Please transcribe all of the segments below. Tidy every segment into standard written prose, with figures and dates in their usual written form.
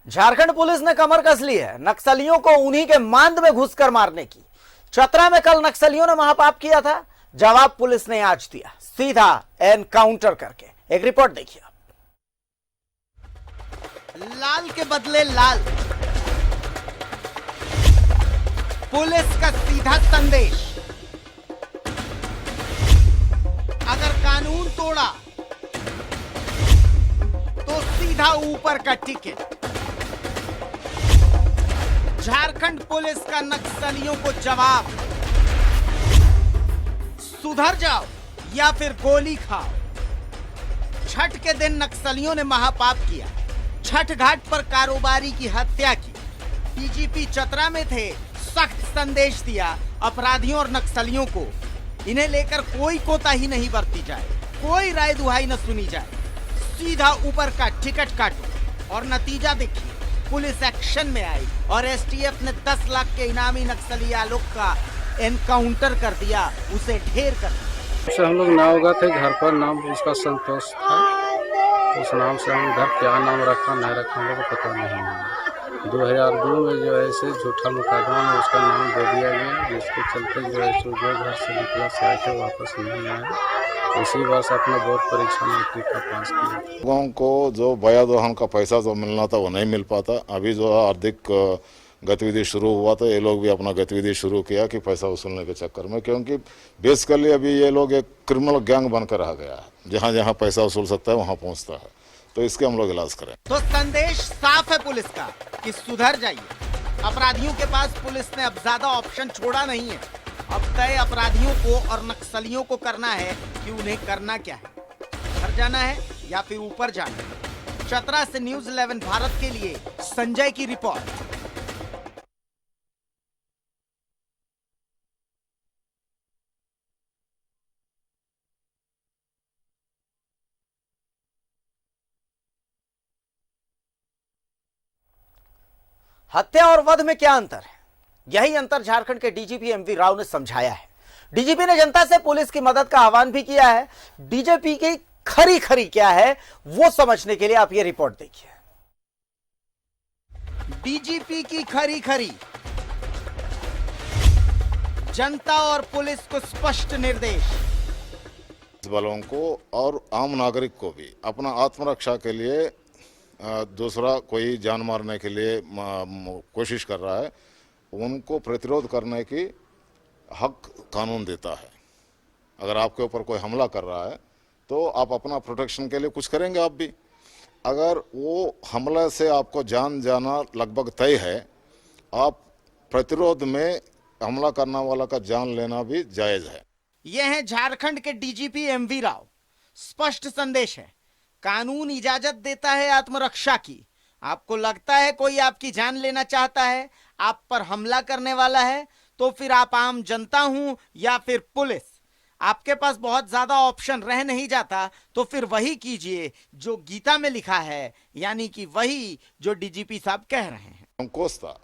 Jharkhand police ने कमर कस ली है नक्सलियों को उन्हीं के मांद में घुसकर मारने की। चतरा में कल नक्सलियों ने महापाप किया था, जवाब पुलिस ने आज दिया, सीधा एनकाउंटर करके। एक रिपोर्ट देखिए। लाल के बदले लाल, पुलिस का सीधा संदेश। अगर कानून तोड़ा तो सीधा ऊपर का टिकट। झारखंड पुलिस का नक्सलियों को जवाब, सुधर जाओ या फिर गोली खाओ। छठ के दिन नक्सलियों ने महापाप किया, छठ घाट पर कारोबारी की हत्या की। डीजीपी चतरा में थे, सख्त संदेश दिया अपराधियों और नक्सलियों को, इन्हें लेकर कोई कोताही नहीं बरती जाए, कोई राय दुहाई न सुनी जाए, सीधा ऊपर का टिकट काटो। और नतीजा देखिए, पुलिस एक्शन में आई और एसटीएफ ने 10 लाख के इनामी नक्सली आलोक का एनकाउंटर कर दिया, उसे ढेर कर दिया। से हम लोग नावगा थे, घर पर नाम उसका संतोष था, उस नाम से हम घर क्या नाम रखा नहीं रखा हम लोग को पता नहीं है। 2002 में जो है से झूठा मुकदमा में उसका नाम दे दिया गया, जिसके चलते जो है सो जो घर से निकला से आके वापस नहीं आया। इसी वर्ष अपना बोर्ड परीक्षा में टीका पास किया। लोगों को जो बया दोहन का पैसा जो मिलना था वो नहीं मिल पाता। अभी जो आर्थिक गतिविधि शुरू हुआ तो ये लोग भी अपना गतिविधि शुरू किया कि पैसा वसूलने के चक्कर में, क्योंकि बेसिकली अभी ये लोग एक क्रिमिनल गैंग बनकर रह गया है, जहाँ जहाँ पैसा वसूल सकता है वहाँ पहुँचता है। तो इसके हम लोग इलाज करें। तो संदेश साफ है पुलिस का कि सुधर जाइए। अपराधियों के पास पुलिस ने अब ज्यादा ऑप्शन छोड़ा नहीं है। अब तय अपराधियों को और नक्सलियों को करना है कि उन्हें करना क्या है, घर जाना है या फिर ऊपर जाना है। चतरा से न्यूज़ 11 भारत के लिए संजय की रिपोर्ट। हत्या और वध में क्या अंतर है? यही अंतर झारखंड के डीजीपी एमवी राव ने समझाया है। डीजीपी ने जनता से पुलिस की मदद का आह्वान भी किया है। डीजीपी की खरी खरी क्या है वो समझने के लिए आप ये रिपोर्ट देखिए। डीजीपी की खरी खरी, जनता और पुलिस को स्पष्ट निर्देश। बलों को और आम नागरिक को भी अपना आत्मरक्षा के लिए दूसरा कोई जान मारने के लिए कोशिश कर रहा है, उनको प्रतिरोध करने की हक कानून देता है। अगर आपके ऊपर कोई हमला कर रहा है तो आप अपना प्रोटेक्शन के लिए कुछ करेंगे आप भी। अगर वो हमले से आपको जान जाना लगभग तय है, आप प्रतिरोध में हमला करने वाला का जान लेना भी जायज़ है। ये है झारखंड के डीजीपी एमवी राव। स्पष्ट संदेश है, कानून इजाजत देता है आत्मरक्षा की। आपको लगता है कोई आपकी जान लेना चाहता है, आप पर हमला करने वाला है, तो फिर आप आम जनता हूं या फिर पुलिस, आपके पास बहुत ज्यादा ऑप्शन रह नहीं जाता। तो फिर वही कीजिए जो गीता में लिखा है, यानी कि वही जो डीजीपी साहब कह रहे हैं। संकोच था,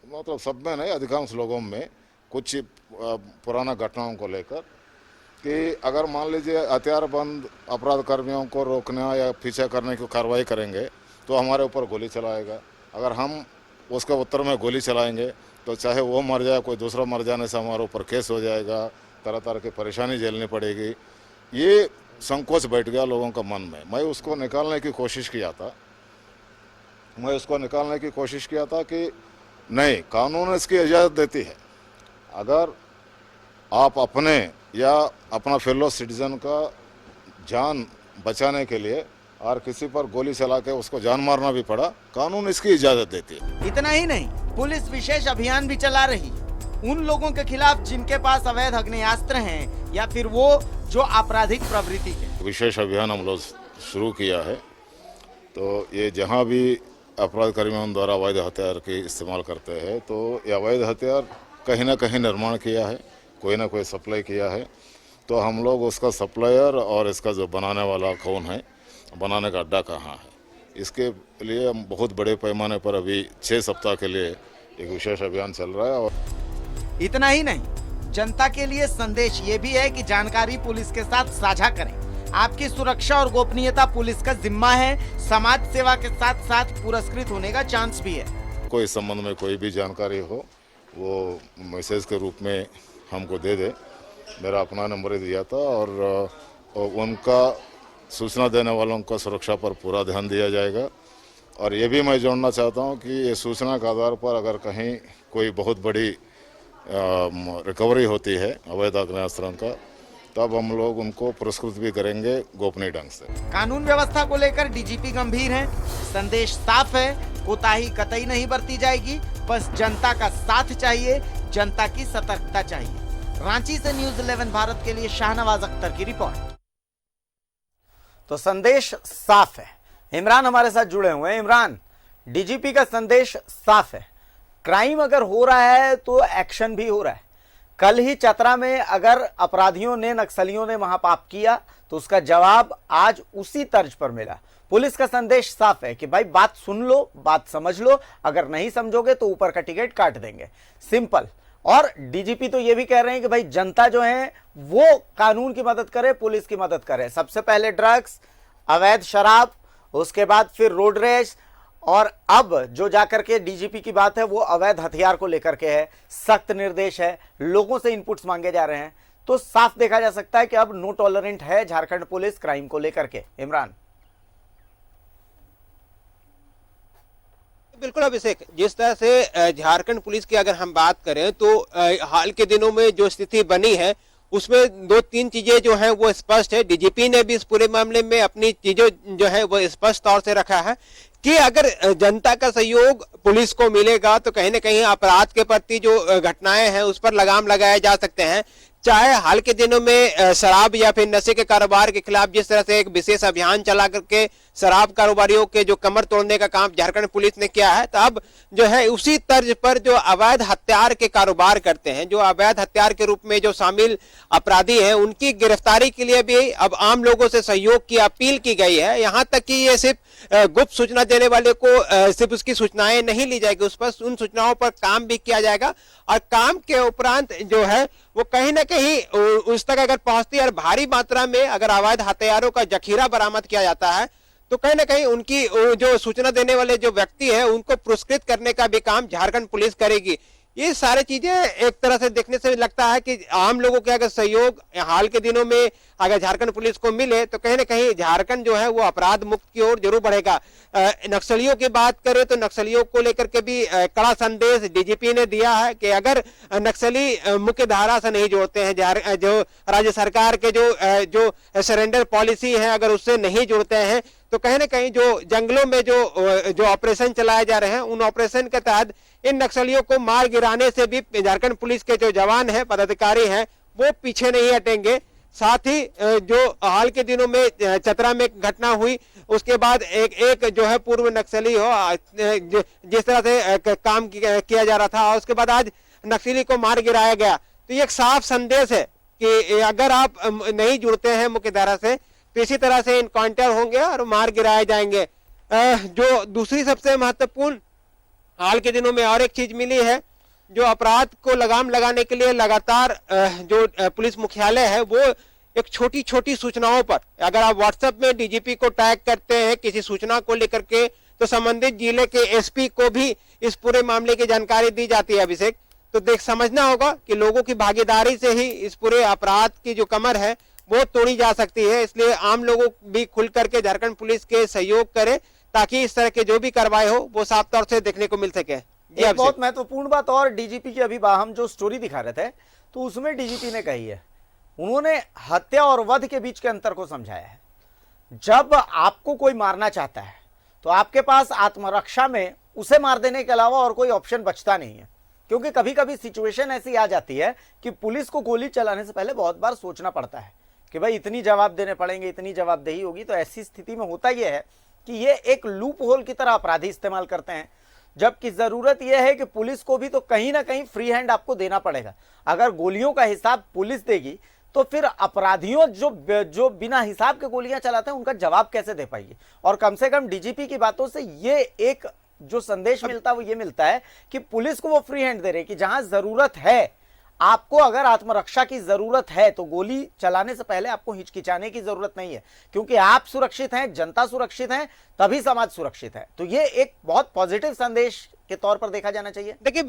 मतलब सब में नहीं, अधिकांश लोगों में कुछ पुराना घटनाओं को लेकर कि अगर मान लीजिए हथियारबंद अपराध कर्मियों को रोकने या पीछे करने की कार्रवाई करेंगे तो हमारे ऊपर गोली चलाएगा। अगर हम उसके उत्तर में गोली चलाएंगे तो चाहे वो मर जाए, कोई दूसरा मर जाने से हमारे ऊपर केस हो जाएगा, तरह तरह की परेशानी झेलनी पड़ेगी। ये संकोच बैठ गया लोगों का मन में। मैं उसको निकालने की कोशिश किया था कि नहीं, कानून इसकी इजाज़त देती है। अगर आप अपने या अपना फेलो सिटीजन का जान बचाने के लिए और किसी पर गोली चला के उसको जान मारना भी पड़ा, कानून इसकी इजाजत देती है। इतना ही नहीं, पुलिस विशेष अभियान भी चला रही उन लोगों के खिलाफ जिनके पास अवैध अग्नेयास्त्र हैं या फिर वो जो आपराधिक प्रवृत्ति के। विशेष अभियान हम लोग शुरू किया है। तो ये जहाँ भी अपराध कर्मियों द्वारा अवैध हथियार के इस्तेमाल करते हैं तो ये अवैध हथियार कहीं ना कहीं निर्माण किया है, कोई ना कोई सप्लाई किया है, तो हम लोग उसका सप्लायर और इसका जो बनाने वाला कौन है, बनाने का अड्डा कहाँ है, इसके लिए हम बहुत बड़े पैमाने पर अभी 6 सप्ताह के लिए एक विशेष अभियान चल रहा है। और इतना ही नहीं, जनता के लिए संदेश ये भी है कि जानकारी पुलिस के साथ साझा करें, आपकी सुरक्षा और गोपनीयता पुलिस का जिम्मा है। समाज सेवा के साथ साथ पुरस्कृत होने का चांस भी है। कोई संबंध में कोई भी जानकारी हो वो मैसेज के रूप में हमको दे दे। मेरा अपना नंबर दिया था और उनका सूचना देने वालों का सुरक्षा पर पूरा ध्यान दिया जाएगा। और ये भी मैं जोड़ना चाहता हूँ कि ये सूचना के आधार पर अगर कहीं कोई बहुत बड़ी रिकवरी होती है अवैध आग्नेयास्त्रों का, तब हम लोग उनको पुरस्कृत भी करेंगे गोपनीय ढंग से। कानून व्यवस्था को लेकर डीजीपी गंभीर हैं। संदेश साफ है, कोताही कतई नहीं बरती जाएगी। बस जनता का साथ चाहिए, जनता की सतर्कता चाहिए। रांची से न्यूज़ 11 भारत के लिए शाहनवाज अख्तर की रिपोर्ट। तो संदेश साफ है। इमरान हमारे साथ जुड़े हुए हैं। इमरान, डीजीपी का संदेश साफ है, क्राइम अगर हो रहा है तो एक्शन भी हो रहा है। कल ही चतरा में अगर अपराधियों ने, नक्सलियों ने महापाप किया तो उसका जवाब आज उसी तर्ज पर मिला। पुलिस का संदेश साफ है कि भाई बात सुन लो, बात समझ लो, अगर नहीं समझोगे तो ऊपर का टिकट काट देंगे, सिंपल। और डीजीपी तो ये भी कह रहे हैं कि भाई जनता जो है वो कानून की मदद करे, पुलिस की मदद करे। सबसे पहले ड्रग्स, अवैध शराब, उसके बाद फिर रोड रेस, और अब जो जाकर के डीजीपी की बात है वो अवैध हथियार को लेकर के है। सख्त निर्देश है, लोगों से इनपुट्स मांगे जा रहे हैं। तो साफ देखा जा सकता है कि अब नो टॉलरेंट है झारखंड पुलिस क्राइम को लेकर के। इमरान, बिल्कुल अभिषेक, जिस तरह से झारखंड पुलिस की अगर हम बात करें तो हाल के दिनों में जो स्थिति बनी है उसमें दो तीन चीजें जो है वो स्पष्ट है। डीजीपी ने भी इस पूरे मामले में अपनी चीजें जो है वो स्पष्ट तौर से रखा है कि अगर जनता का सहयोग पुलिस को मिलेगा तो कहीं ना कहीं अपराध के प्रति जो घटनाएं हैं उस पर लगाम लगाए जा सकते हैं। चाहे हाल के दिनों में शराब या फिर नशे के कारोबार के खिलाफ जिस तरह से एक विशेष अभियान चला करके शराब कारोबारियों के जो कमर तोड़ने का काम झारखंड पुलिस ने किया है, तो अब जो है उसी तर्ज पर जो अवैध हथियार के कारोबार करते हैं, जो अवैध हथियार के रूप में जो शामिल अपराधी हैं, उनकी गिरफ्तारी के लिए भी अब आम लोगों से सहयोग की अपील की गई है। यहाँ तक कि ये सिर्फ गुप्त सूचना देने वाले को सिर्फ उसकी सूचनाएं नहीं ली जाएगी, उस पर उन सूचनाओं पर काम भी किया जाएगा। और काम के उपरांत जो है वो कहीं ना कहीं उस तक अगर पहुंचती है और भारी मात्रा में अगर अवैध हथियारों का जखीरा बरामद किया जाता है तो कहीं ना कहीं उनकी जो सूचना देने वाले जो व्यक्ति है उनको पुरस्कृत करने का भी काम झारखंड पुलिस करेगी। ये सारी चीजें एक तरह से देखने से लगता है कि आम लोगों के अगर सहयोग हाल के दिनों में अगर झारखंड पुलिस को मिले तो कहीं ना कहीं झारखंड जो है वो अपराध मुक्त की ओर जरूर बढ़ेगा। नक्सलियों की बात करें तो नक्सलियों को लेकर के भी कड़ा संदेश डीजीपी ने दिया है कि अगर नक्सली मुख्य धारा से नहीं जोड़ते हैं, जो राज्य सरकार के जो सरेंडर पॉलिसी है अगर उससे नहीं जुड़ते हैं, तो कहीं ना कहीं जो जंगलों में जो ऑपरेशन चलाए जा रहे हैं उन ऑपरेशन के तहत इन नक्सलियों को मार गिराने से भी झारखंड पुलिस के जो जवान हैं, पदाधिकारी हैं, वो पीछे नहीं हटेंगे। साथ ही जो हाल के दिनों में चतरा में घटना हुई उसके बाद एक जो है पूर्व नक्सली हो जिस तरह से काम किया जा रहा था और उसके बाद आज नक्सली को मार गिराया गया, तो ये एक साफ संदेश है कि अगर आप नहीं जुड़ते हैं मुख्य धारा से तो इसी तरह से इनकाउंटर होंगे और मार गिराए जाएंगे। जो दूसरी सबसे महत्वपूर्ण हाल के दिनों में और एक चीज मिली है, जो अपराध को लगाम लगाने के लिए लगातार जो पुलिस मुख्यालय है वो एक छोटी छोटी सूचनाओं पर अगर आप व्हाट्सएप में डीजीपी को टैग करते हैं किसी सूचना को लेकर के तो संबंधित जिले के एसपी को भी इस पूरे मामले की जानकारी दी जाती है। अभिषेक, तो समझना होगा कि लोगों की भागीदारी से ही इस पूरे अपराध की जो कमर है वो तोड़ी जा सकती है। इसलिए आम लोगों भी खुल करके झारखंड पुलिस के सहयोग करें ताकि इस तरह के जो भी कार्रवाई हो वो साफ तौर से देखने को मिल सके। एक बहुत महत्वपूर्ण बात और डीजीपी की अभी हम जो स्टोरी दिखा रहे थे तो उसमें डीजीपी ने कही है, उन्होंने हत्या और वध के बीच के अंतर को समझाया है। जब आपको कोई मारना चाहता है तो आपके पास आत्मरक्षा में उसे मार देने के अलावा और कोई ऑप्शन बचता नहीं है, क्योंकि कभी कभी सिचुएशन ऐसी आ जाती है कि पुलिस को गोली चलाने से पहले बहुत बार सोचना पड़ता है कि भाई इतनी जवाब देने पड़ेंगे, इतनी जवाबदेही होगी। तो ऐसी स्थिति में होता यह है कि ये एक लूप होल की तरह अपराधी इस्तेमाल करते हैं, जबकि जरूरत यह है कि पुलिस को भी तो कहीं ना कहीं फ्री हैंड आपको देना पड़ेगा। अगर गोलियों का हिसाब पुलिस देगी तो फिर अपराधियों जो बिना हिसाब के गोलियां चलाते हैं उनका जवाब कैसे दे पाएगी। और कम से कम डीजीपी की बातों से ये एक जो संदेश मिलता है वो ये मिलता है कि पुलिस को वो फ्री हैंड दे रहे कि जहां जरूरत है आपको अगर आत्मरक्षा की जरूरत है तो गोली चलाने से पहले आपको हिचकिचाने की जरूरत नहीं है, क्योंकि आप सुरक्षित हैं, जनता सुरक्षित है, तभी समाज सुरक्षित है। तो ये एक बहुत पॉजिटिव संदेश के तौर पर देखा जाना चाहिए। देखिए,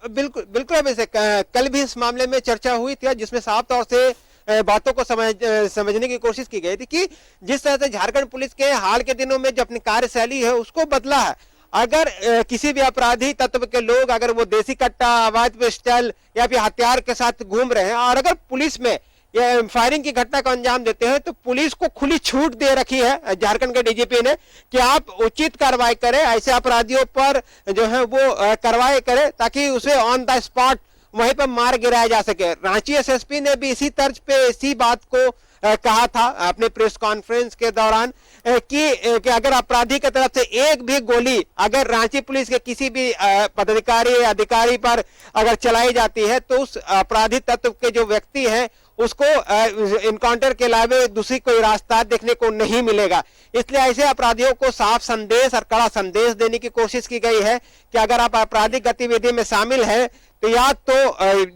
बिल्कुल बिल्कुल अभिषेक, कल भी इस मामले में चर्चा हुई थी जिसमें साफ तौर से बातों को समझने की कोशिश की गई थी कि जिस तरह से झारखंड पुलिस के हाल के दिनों में जो अपनी कार्यशैली है उसको बदला है। अगर किसी भी अपराधी तत्व के लोग अगर वो देसी कट्टा, अवैध पिस्टल या फिर हथियार के साथ घूम रहे हैं और अगर पुलिस में या फायरिंग की घटना को अंजाम देते हैं, तो पुलिस को खुली छूट दे रखी है झारखंड के डीजीपी ने कि आप उचित कार्रवाई करें, ऐसे अपराधियों पर जो है वो कार्रवाई करें ताकि उसे ऑन द स्पॉट वहीं पर मार गिराया जा सके। रांची एसएसपी ने भी इसी तर्ज पे इसी बात को कहा था अपने प्रेस कॉन्फ्रेंस के दौरान कि अगर अपराधी की तरफ से एक भी गोली अगर रांची पुलिस के किसी भी पदाधिकारी या अधिकारी पर अगर चलाई जाती है तो उस अपराधी तत्व के जो व्यक्ति हैं उसको इनकाउंटर के अलावा दूसरी कोई रास्ता देखने को नहीं मिलेगा। इसलिए ऐसे अपराधियों को साफ संदेश और कड़ा संदेश देने की कोशिश की गई है कि अगर आप आपराधिक गतिविधि में शामिल हैं तो या तो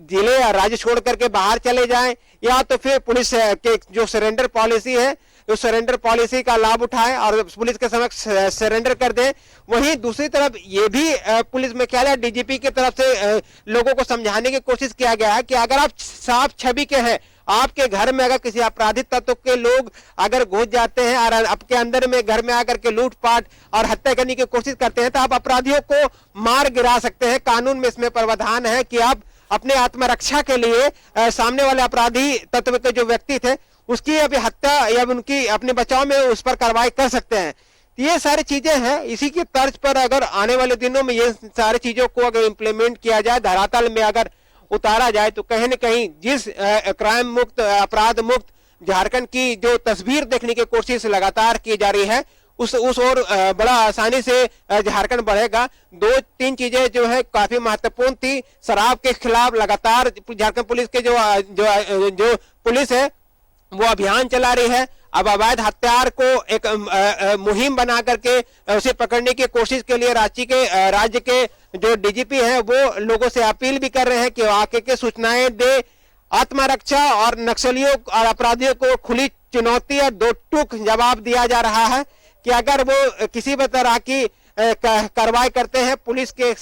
जिले या राज्य छोड़ करके बाहर चले जाएं या तो फिर पुलिस के जो सरेंडर पॉलिसी है उस सरेंडर पॉलिसी का लाभ उठाएं और पुलिस के समक्ष सरेंडर कर दें। वहीं दूसरी तरफ ये भी पुलिस में क्या डीजीपी की तरफ से लोगों को समझाने की कोशिश किया गया है कि अगर आप साफ छवि के हैं, आपके घर में अगर किसी आपराधिक तत्व के लोग अगर घुस जाते हैं और आपके अंदर में घर में आकर के लूटपाट और हत्या करने की कोशिश करते हैं तो आप अपराधियों को मार गिरा सकते हैं। कानून में इसमें प्रावधान है कि आप अपने आत्मरक्षा के लिए सामने वाले अपराधी तत्व के जो व्यक्ति थे उसकी अभी हत्या या उनकी अपने बचाव में उस पर कार्रवाई कर सकते हैं। ये सारी चीजें हैं। इसी की तर्ज पर अगर आने वाले दिनों में ये सारी चीजों को अगर इम्प्लीमेंट किया जाए, धरातल में अगर उतारा जाए तो कहीं न कहीं जिस क्राइम मुक्त, अपराध मुक्त झारखंड की जो तस्वीर देखने की कोशिश लगातार की जा रही है उस ओर बड़ा आसानी से झारखंड बढ़ेगा। 2-3 चीजें जो है काफी महत्वपूर्ण थी। शराब के खिलाफ लगातार झारखंड पुलिस के जो पुलिस है वो अभियान चला रही है। अब अवैध हथियार को एक मुहिम बना करके उसे पकड़ने की कोशिश के लिए राज्य के जो डीजीपी हैं वो लोगों से अपील भी कर रहे हैं कि आके के सूचनाएं दे। आत्मरक्षा और नक्सलियों और अपराधियों को खुली चुनौती और दो टूक जवाब दिया जा रहा है कि अगर वो किसी भी तरह की कार्रवाई करते हैं, पुलिस के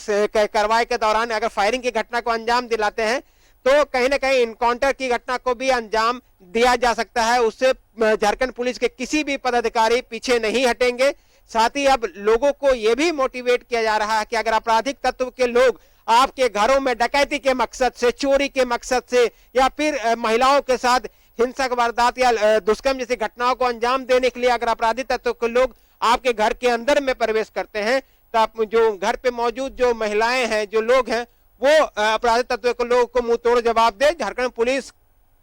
कार्रवाई के दौरान अगर फायरिंग की घटना को अंजाम दिलाते हैं तो कहीं ना कहीं इनकाउंटर की घटना को भी अंजाम दिया जा सकता है। उससे झारखंड पुलिस के किसी भी पदाधिकारी पीछे नहीं हटेंगे। साथ ही अब लोगों को यह भी मोटिवेट किया जा रहा है कि अगर आपराधिक तत्व के लोग आपके घरों में डकैती के मकसद से, चोरी के मकसद से या फिर महिलाओं के साथ हिंसक वारदात या दुष्कर्म जैसी घटनाओं को अंजाम देने के लिए अगर आपराधिक तत्व के लोग आपके घर के अंदर में प्रवेश करते हैं तो आप जो घर पे मौजूद जो महिलाएं हैं, जो लोग हैं, वो अपराधिक तत्व के लोगों को मुंह तोड़ जवाब दे। झारखंड पुलिस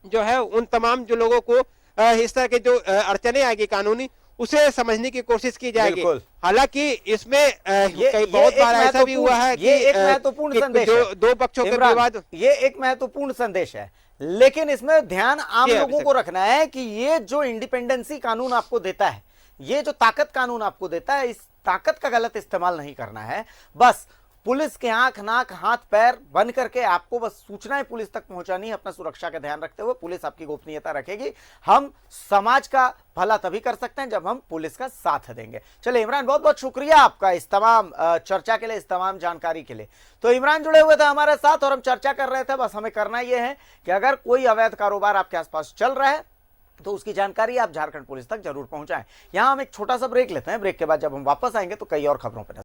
जो है उन तमाम जो लोगों को इस तरह के जो अड़चने आएगी कानूनी उसे समझने की कोशिश की जाएगी। हालांकि इसमें बहुत बार ऐसा भी हुआ है कि ये एक महत्वपूर्ण संदेश है। दो पक्षों के विवाद, ये एक महत्वपूर्ण संदेश है, लेकिन इसमें ध्यान आम लोगों को रखना है कि ये जो इंडिपेंडेंसी कानून आपको देता है, ये जो ताकत कानून आपको देता है, इस ताकत का गलत इस्तेमाल नहीं करना है। बस पुलिस के आंख, नाक, हाथ, पैर बन करके आपको बस सूचनाएं पुलिस तक पहुंचानी है। अपना सुरक्षा का ध्यान रखते हुए पुलिस आपकी गोपनीयता रखेगी। हम समाज का भला तभी कर सकते हैं जब हम पुलिस का साथ देंगे। चलिए इमरान, बहुत बहुत शुक्रिया आपका इस तमाम चर्चा के लिए, इस तमाम जानकारी के लिए। तो इमरान जुड़े हुए थे हमारे साथ और हम चर्चा कर रहे थे। बस हमें करना यह है कि अगर कोई अवैध कारोबार आपके आसपास चल रहा है तो उसकी जानकारी आप झारखंड पुलिस तक जरूर पहुंचाएं। यहां हम एक छोटा सा ब्रेक लेते हैं। ब्रेक के बाद जब हम वापस आएंगे तो कई और खबरों पर